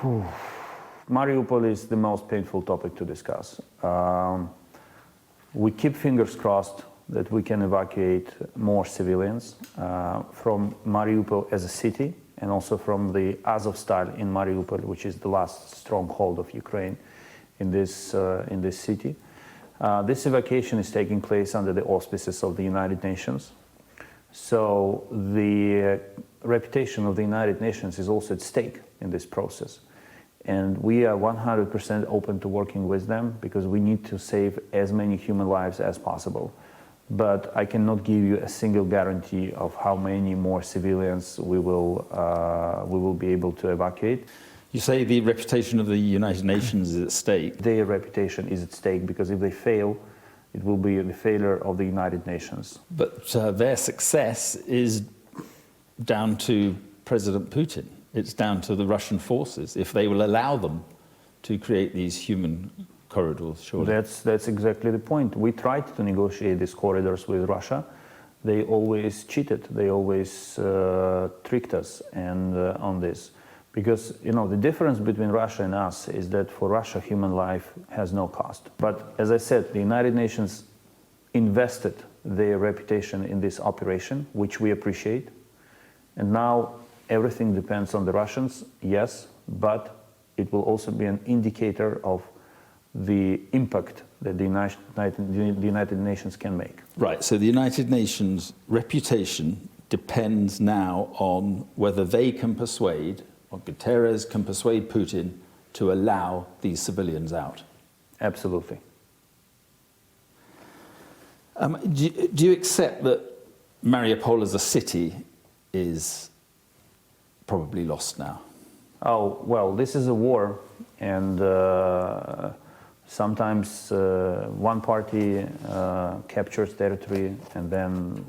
Mariupol is the most painful topic to discuss. We keep fingers crossed that we can evacuate more civilians from Mariupol as a city, and also from the Azovstal in Mariupol, which is the last stronghold of Ukraine in this city. This evacuation is taking place under the auspices of the United Nations. So the reputation of the United Nations is also at stake in this process. And we are 100% open to working with them, because we need to save as many human lives as possible. But I cannot give you a single guarantee of how many more civilians we will be able to evacuate. You say the reputation of the United Nations is at stake. Their reputation is at stake, because if they fail, it will be the failure of the United Nations. But their success is down to President Putin. It's down to the Russian forces, if they will allow them to create these human corridors, surely. That's exactly the point. We tried to negotiate these corridors with Russia. They always cheated. They always tricked us on this. Because, you know, the difference between Russia and us is that for Russia, human life has no cost. But as I said, the United Nations invested their reputation in this operation, which we appreciate. And now everything depends on the Russians, yes, but it will also be an indicator of the impact that the United Nations can make. Right, so the United Nations reputation depends now on whether they can persuade, or Guterres can persuade Putin to allow these civilians out. Absolutely. Do you accept that Mariupol as a city is probably lost now? Oh, well, this is a war, and sometimes one party captures territory, and then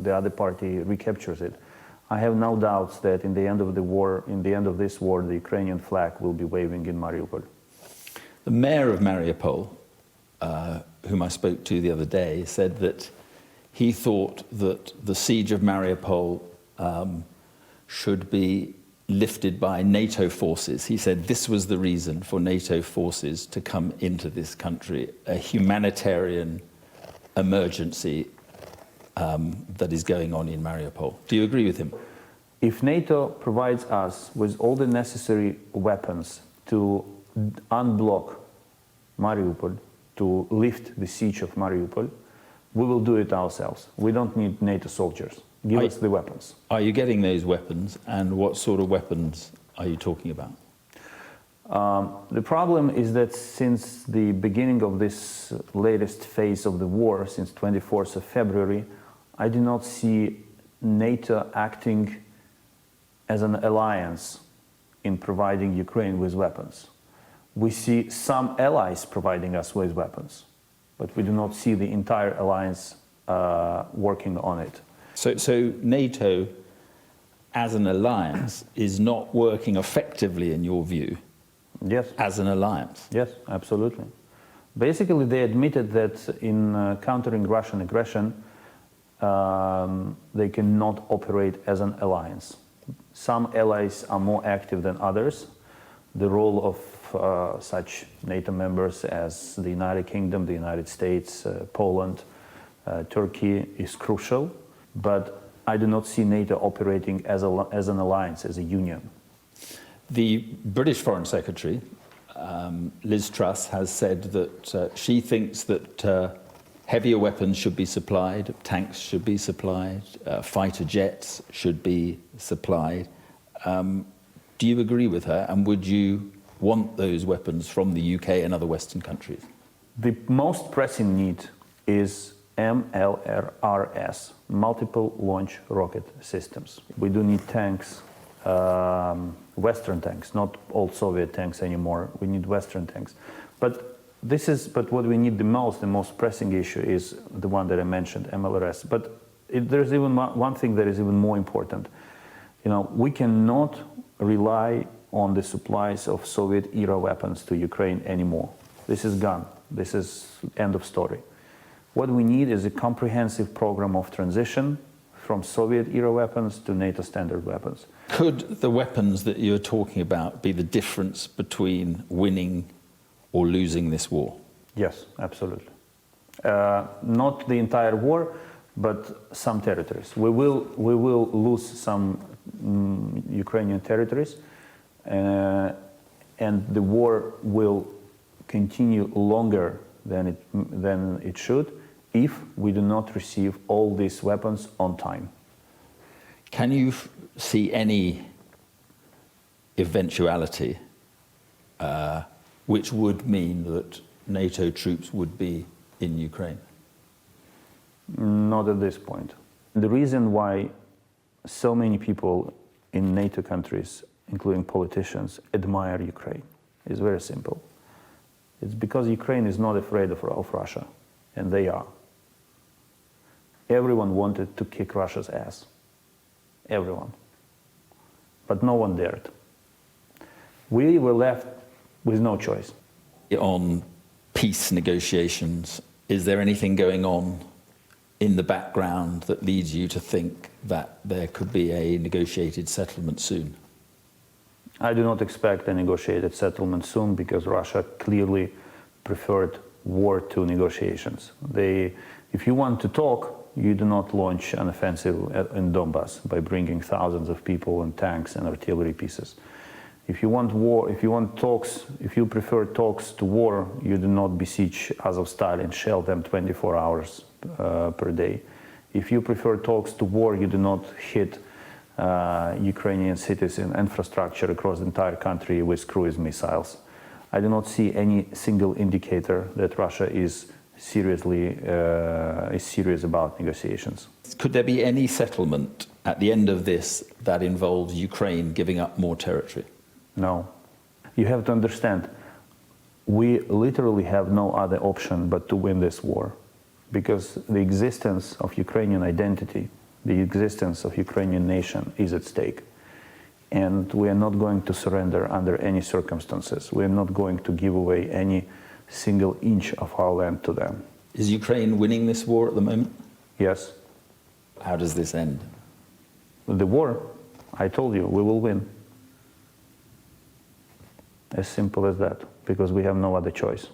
the other party recaptures it. I have no doubts that in the end of the war, in the end of this war, the Ukrainian flag will be waving in Mariupol. The mayor of Mariupol, whom I spoke to the other day, said that he thought that the siege of Mariupol should be lifted by NATO forces. He said this was the reason for NATO forces to come into this country, a humanitarian emergency that is going on in Mariupol. Do you agree with him? If NATO provides us with all the necessary weapons to unblock Mariupol, to lift the siege of Mariupol, we will do it ourselves. We don't need NATO soldiers. Give us the weapons. Are you getting those weapons, and what sort of weapons are you talking about? The problem is that since the beginning of this latest phase of the war, since 24th of February, I do not see NATO acting as an alliance in providing Ukraine with weapons. We see some allies providing us with weapons, but we do not see the entire alliance working on it. So NATO, as an alliance, is not working effectively, in your view? Yes. As an alliance? Yes, absolutely. Basically, they admitted that in countering Russian aggression, they cannot operate as an alliance. Some allies are more active than others. The role of such NATO members as the United Kingdom, the United States, Poland, Turkey is crucial. But I do not see NATO operating as an alliance, as a union. The British Foreign Secretary, Liz Truss, has said that she thinks that heavier weapons should be supplied, tanks should be supplied, fighter jets should be supplied. Do you agree with her, and would you want those weapons from the UK and other Western countries? The most pressing need is MLRS, multiple launch rocket systems. We do need tanks, Western tanks, not old Soviet tanks anymore. We need Western tanks. But what we need the most pressing issue is the one that I mentioned, MLRS. But there's even one thing that is even more important. You know, we cannot rely on the supplies of Soviet-era weapons to Ukraine anymore. This is gone. This is end of story. What we need is a comprehensive program of transition from Soviet-era weapons to NATO standard weapons. Could the weapons that you're talking about be the difference between winning or losing this war? Yes, absolutely. Not the entire war, but some territories. We will lose some Ukrainian territories, and the war will continue longer than it should if we do not receive all these weapons on time. Can you see any eventuality which would mean that NATO troops would be in Ukraine? Not at this point. The reason why so many people in NATO countries, including politicians, admire Ukraine is very simple. It's because Ukraine is not afraid of Russia, and they are. Everyone wanted to kick Russia's ass. Everyone. But no one dared. We were left with no choice. On peace negotiations, is there anything going on in the background that leads you to think that there could be a negotiated settlement soon? I do not expect a negotiated settlement soon because Russia clearly preferred war to negotiations. If you want to talk, you do not launch an offensive in Donbass by bringing thousands of people and tanks and artillery pieces. If you want war, if you want talks, if you prefer talks to war, you do not besiege Azovstal and shell them 24 hours per day. If you prefer talks to war, you do not hit Ukrainian cities and infrastructure across the entire country with cruise missiles. I do not see any single indicator that Russia is serious about negotiations. Could there be any settlement at the end of this that involves Ukraine giving up more territory? No. You have to understand, we literally have no other option but to win this war, because the existence of Ukrainian identity, the existence of Ukrainian nation is at stake. And we are not going to surrender under any circumstances. We are not going to give away any single inch of our land to them. Is Ukraine winning this war at the moment? Yes. How does this end? The war, I told you, we will win. As simple as that, because we have no other choice.